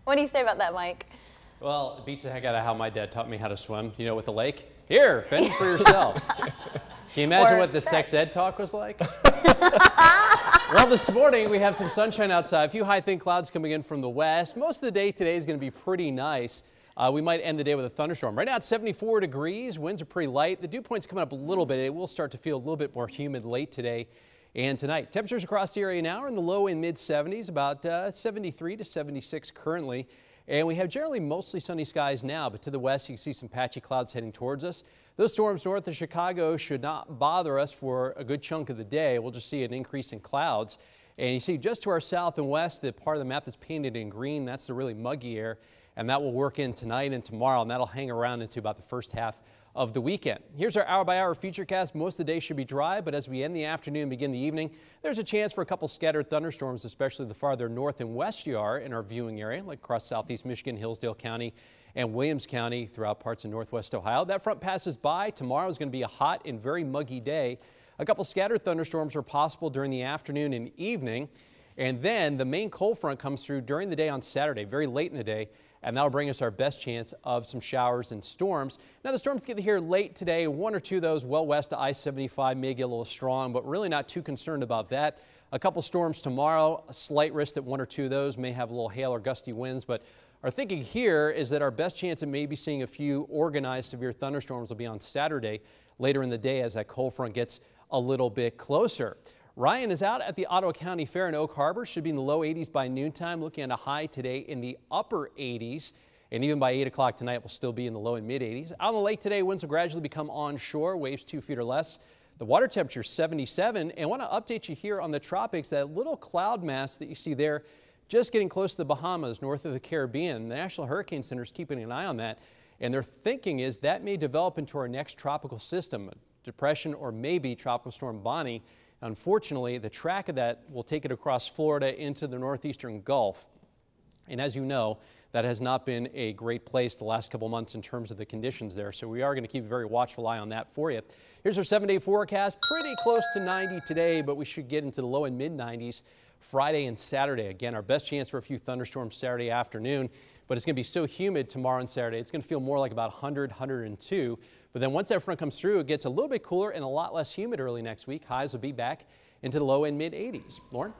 What do you say about that, Mike? Well, it beats the heck out of how my dad taught me how to swim. You know, with the lake. Here, fend for yourself. Can you imagine Or what the fetch. sex ed talk was like? Well, this morning we have some sunshine outside. A few high thin clouds coming in from the west. Most of the day today is going to be pretty nice. We might end the day with a thunderstorm. Right now it's 74 degrees. Winds are pretty light. The dew point's coming up a little bit. It will start to feel a little bit more humid late today and tonight. Temperatures across the area now are in the low and mid 70s, about 73 to 76 currently. And we have generally mostly sunny skies now, but to the west you can see some patchy clouds heading towards us. Those storms north of Chicago should not bother us for a good chunk of the day. We'll just see an increase in clouds. And you see just to our south and west, the part of the map that's painted in green, that's the really muggy air. And that will work in tonight and tomorrow, and that'll hang around into about the first half of the weekend. Here's our hour-by-hour futurecast. Most of the day should be dry, but as we end the afternoon and begin the evening, there's a chance for a couple scattered thunderstorms, especially the farther north and west you are in our viewing area, like across southeast Michigan, Hillsdale County, and Williams County throughout parts of northwest Ohio. That front passes by. Tomorrow is going to be a hot and very muggy day. A couple scattered thunderstorms are possible during the afternoon and evening, and then the main cold front comes through during the day on Saturday, very late in the day. And that'll bring us our best chance of some showers and storms. Now the storms get here late today. One or two of those well west of I-75 may get a little strong, but really not too concerned about that. A couple storms tomorrow, a slight risk that one or two of those may have a little hail or gusty winds. But our thinking here is that our best chance of maybe seeing a few organized severe thunderstorms will be on Saturday later in the day as that cold front gets a little bit closer. Ryan is out at the Ottawa County Fair in Oak Harbor. Should be in the low 80s by noontime. Looking at a high today in the upper 80s. And even by 8 o'clock tonight, we'll still be in the low and mid 80s. Out on the lake today, winds will gradually become onshore. Waves 2 feet or less. The water temperature 77. And I want to update you here on the tropics. That little cloud mass that you see there, just getting close to the Bahamas, north of the Caribbean. The National Hurricane Center is keeping an eye on that. And their thinking is that may develop into our next tropical system, a depression or maybe Tropical Storm Bonnie. Unfortunately, the track of that will take it across Florida into the northeastern Gulf. And as you know, that has not been a great place the last couple months in terms of the conditions there. So we are going to keep a very watchful eye on that for you. Here's our 7-day forecast. Pretty close to 90 today, but we should get into the low and mid 90s Friday and Saturday. Again, our best chance for a few thunderstorms Saturday afternoon, but it's going to be so humid tomorrow and Saturday. It's going to feel more like about 100, 102. But then once that front comes through, it gets a little bit cooler and a lot less humid early next week. Highs will be back into the low and mid 80s. Lauren?